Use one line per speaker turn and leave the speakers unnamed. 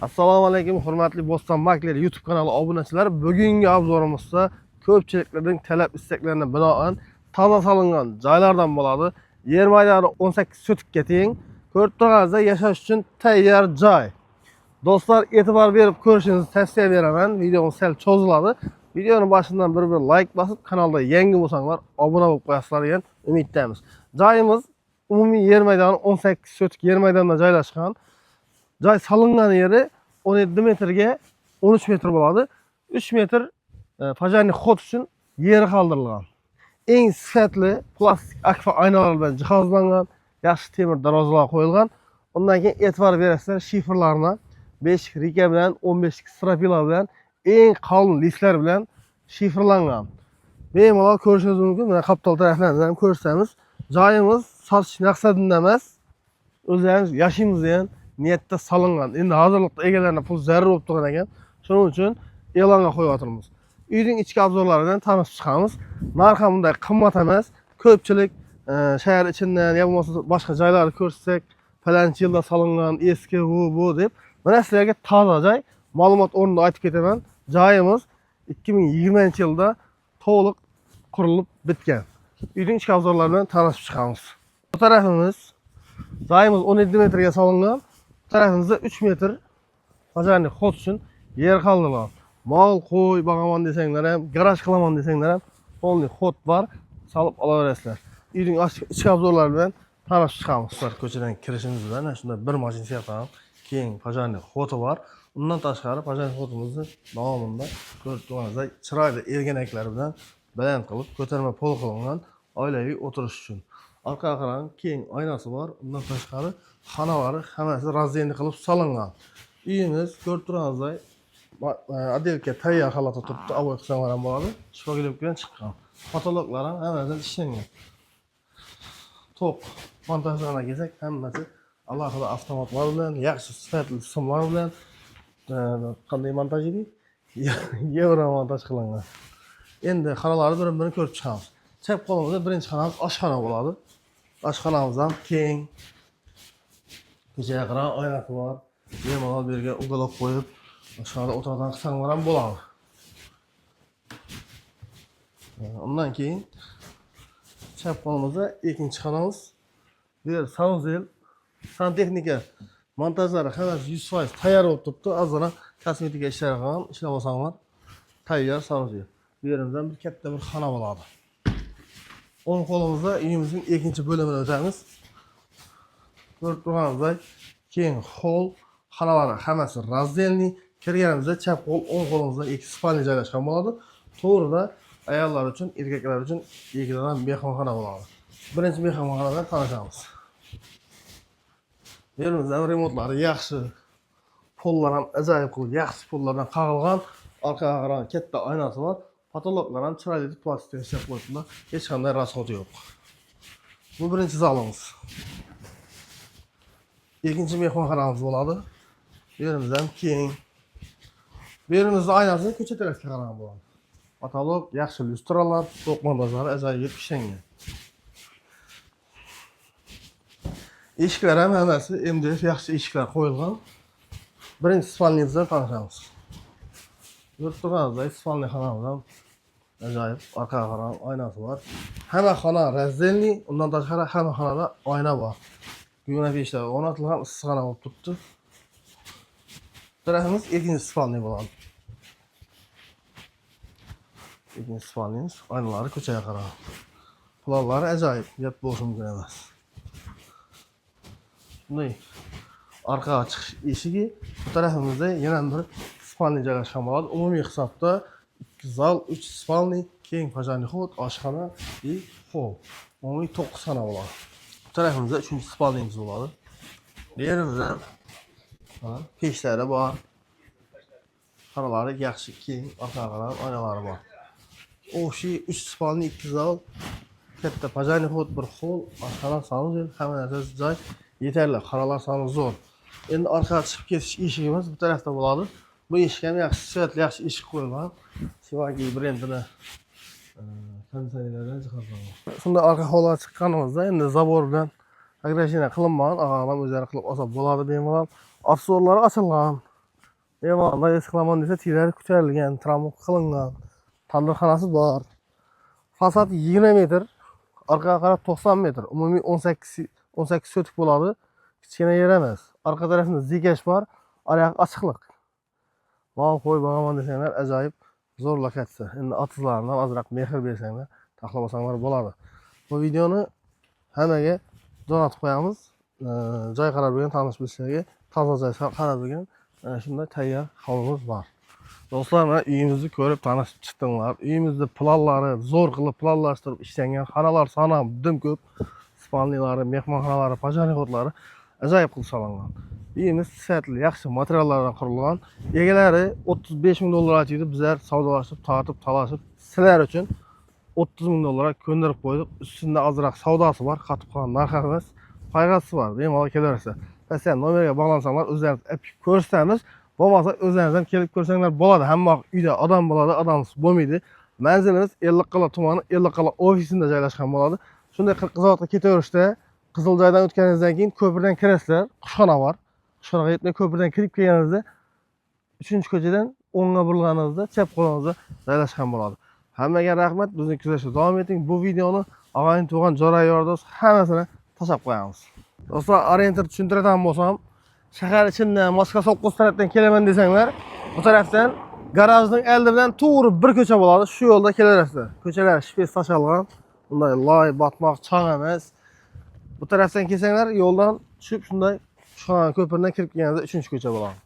Assalomu alaykum, hurmatli Bo'ston Makler YouTube kanali obunachilari. Bugungi obzorimizda ko'pchiliklarning talab istaklariga binoan toza solingan joylardan bo'ladi. Yer maydoni 18 sotikka teng. Ko'rib turganingizda yashash uchun tayyor joy. Do'stlar, e'tibor berib ko'rishingizni tavsiya beraman. Videomiz sal cho'ziladi. Videoning boshidan bir like bosib, kanalda yangi bo'lsanglar obuna bo'lib qo'yasizlar degan umiddamiz. Joyimiz umumiy yer maydoni 18 sotik yer maydonida joylashgan. Joy solingan yeri 17 metrga 13 metr bo'ladi. 3 metr fajarni xod uchun yeri qoldirilgan. Eng sifatli plastik akfa aynalar bilan jihozlangan, yaxshi temir darvozalar qo'yilgan. Undan keyin e'tibor berasizlar shifrlarni 5 rika bilan 15 stropila bilan eng qalin listlar bilan shifrlangan. Bemalol ko'rishingiz mumkin. Mana qapital taraflaridan ham ko'rsatamiz. Joyimiz sotish maqsadida emas, o'zimiz yashaymiz degan niyatda solingan. Endi hozirlikda egalarga pul zarur bo'lib turgan ekan. Shuning uchun e'longa qo'yib uyning ichki obzorlaridan tanishib chiqamiz. Narxi bunday qimmat emas. Ko'pchilik shahar ichidan yo bo'lmasa boshqa joylarni ko'rsak, falanchi yilda solingan, eski bu deb. Mana sizlarga toza joy ma'lumot o'rnida aytib ketaman. Joyimiz 2020-yilda to'liq qurilib bitgan. Uyning ichki obzorlaridan tanishib chiqamiz. Bu tarafimiz joyimiz 17 metrga solingan. Tarafimizda 3 metr fajarni xod uchun yer qoldirilgan. Mol, qo'y boqaman desanglar ham, garaj qilaman desanglar ham, polni xod bor, solib olaverasizlar. Uyning ichki obzorlari bilan tanishib chiqamiz. Ko'chadan kirishimiz bilan shunda bir mashina siyatan keng fajarni xodi bor. Undan tashqari fajarni xodimizni davomida ko'rib turganingizda chiroyli erganaklar bilan baland qilib ko'tarma pol qilingan oilaviy o'tirish uchun. Arqa qarang keng oynasi bor. Undan tashqari xonalari hammasi razdenli qilib solingan. Uyimiz ko'rib turganingizday adelka tayyor holatda turibdi. Avoy qilsanglar ham bo'ladi. Shifogilik bilan chiqqan. Patologlar ham hammasi ishlangan. To'q montajlarga kelsak, hammasi alohida avtomatlar bilan, yaxshi sifatli simlar bilan qanday montaj edi? Yevro montaj qilingan. Endi xonalarni bir-birini ko'rib chiqamiz. Chap qo'limizda birinchi xonamiz oshxona bo'ladi. Oshxonamiz ham keng. Ko'chaga qarab oynasi bor. Bemalol bu yerga ugalab qo'yib, oshxonada o'tiradigan qismlar ham bo'ladi. Undan keyin chap qo'limizda ikkinchi xonamiz. Bu yer sanuzel, santexnika montajlari hammasi 100% tayyor bo'lib turibdi. Ozgina kosmetika ishlari qilgan, ishlab olsanglar tayyor sanuzel. Bu yerimizdan bir katta bir xona bo'ladi. O'ng qo'limizda uyimizning ikkinchi bo'limini o'tamiz. Ko'rib turganingizday keng hol, xonalari hammasi razdelni. Kirganimizda chap qo'l, o'ng qo'limizda ikki spalni joylashgan bo'ladi. To'g'rida ayollar uchun, erkaklar uchun ikkidan mehmonxona bo'ladi. Birinchi mehmonxonadan tanishamiz. Yerimizda remontlari yaxshi. Pollar ham ajoyib qilib, yaxshi pollardan qag'ilgan. Orqaga qarang katta oynasi bor. Patologlar ham chiroyli plastik ishlab qo'yibdilar. Hech qanday rasxoti yo'q. Bu birinchi zalimiz. Ikkinchi mehmonxonamiz bo'ladi. Bu yerimiz ham keng. Bu yerimizda oynasi ko'cha tarafga qarab bo'ladi. Patolog, yaxshi lyustralar, to'q montajlari ajoyib ishlangan. Eshiklar ham hammasi MDF yaxshi eshiklar qo'yilgan. Birinchi spalnimizdan tanishamiz. Ko'rib turganingizday spalni xonamiz ham ajoyib, orqaga qarab oynasi bor. Hamma xona razdelni, undan tashqari hamma xonada oyna bor. Guguna pechlar o'rnatilgan issiqxona bo'lib turibdi. Tarafimiz ikkinchi spalni bo'ladi. Ikkinchi spalnimiz, oynalari ko'chaga qarab. Planlari ajoyib, yap bo'lishi mumkin emas. Bunday orqaga chiqish eshigi, bu tarafimizda yana bir spalni joylashgan bo'ladi. Umumiy hisobda 2 zal, 3 spalni, keng fajarni xod, oshxona va hol. Umumiy 9 xona bo'ladi. Bu tarafimizda 3-chi spalnimiz bo'ladi. Yerimizda pechlari bor. Xonalari yaxshi, keng, orqaga qarab oynalari bor. O'shi 3 spalni, 2 zal, katta fajarni xod, bir hol, oshxona, sanuzel, hamma narsa joy yetarli. Xonalar soni zo'r. Endi orqaga chiqib ketish eshigimiz bu tarafda bo'ladi. Bu eshik ham yaxshi, sifatli yaxshi eshik qo'yilgan. Sivagi brendini konditsionerlardan jihozlangan. Shunda orqa hovliga chiqqanimizda endi zabor bilan agreshina qilinmagan, og'alar o'zlari qilib olsa bo'ladi bemalol. Assorlari ochilgan. Eyvallah, eskalaman desa tirari ko'tarilgan, tramvay qilingan. Tandirxonasi bor. Fasad 20 metr, orqaga qarab 90 metr. Umumiy 18 sotik bo'ladi. Kichkina yer emas. Orqa tarafida zikash bor, oyoq ochiqlik. Mol qo'y boqaman desanglar, ajoyib zo'r lokatsiya. Endi otizlardan ozroq mehr bersanglar, taxlamasanglar bo'ladi. Bu videoni hammaga jo'natib qo'yamiz. Joy qarab bo'lgan tanish bilishlarga toza joy qarab bo'lgan shunday tayyor hovlimiz bor. Do'stlar, mana uyimizni ko'rib tanishib chiqdinglar. Uyimizda planlari zo'r qilib planlashtirib ishlangan, xonalar soni ham juda ko'p. Spalnilari, mehmonxonalari, pajarihodlari ajoyib qilib solingan. Uyimiz sifatli, yaxshi materiallardan qurilgan. Egalari 35 ming dollar aytdi. Bizlar savdolashib, tortib, talashib sizlar uchun 30 ming dollarga ko'ndirib qo'ydik. Ustida ozroq savdosi bor, qatib qolgan narx emas. Foydasi bor. Bemalol kelaversa. Masalan, nomerga bog'lansanglar, o'zlaringiz apib ko'rsatamiz. Bo'lmasa o'zlaringiz kelib ko'rsanglar bo'ladi. Hamma uyda odam bo'ladi, odamsiz bo'lmaydi. Manzilimiz Ellikqal'a tumani, Ellikqal'a ofisida joylashgan bo'ladi. Shunday Qirg'izoqqa ketaverishda Qiziljoydan o'tganingizdan keyin ko'pirdan kirasizlar. Qushxona bor. Qushxonaga yetmay ko'pirdan kirib kelganingizda 3-ko'chadan o'ngga burilganingizda chap qo'lingizda joylashgan bo'ladi. Hammaga rahmat. Bizni kuzatishda davom eting. Bu videoni og'ayin tug'an jo'ra yordosh hammasini tashlab qo'yamiz. Do'stlar, orientir tushuntiradigan bo'lsam, shahar ichidan Moskva Solqos tarafdan kelaman desanglar, bu tarafdan garajning oldidan to'g'ri bir ko'cha bo'ladi. Shu yo'lda kelaverasizlar. Ko'chalar shpes tashalgan. Bunday loy, botmoq, chang emas. Bu tarafdan kelsanglar, yo'ldan tushib shunday ko'pirdan kirib kelganingizda 3-ko'cha bo'ladi.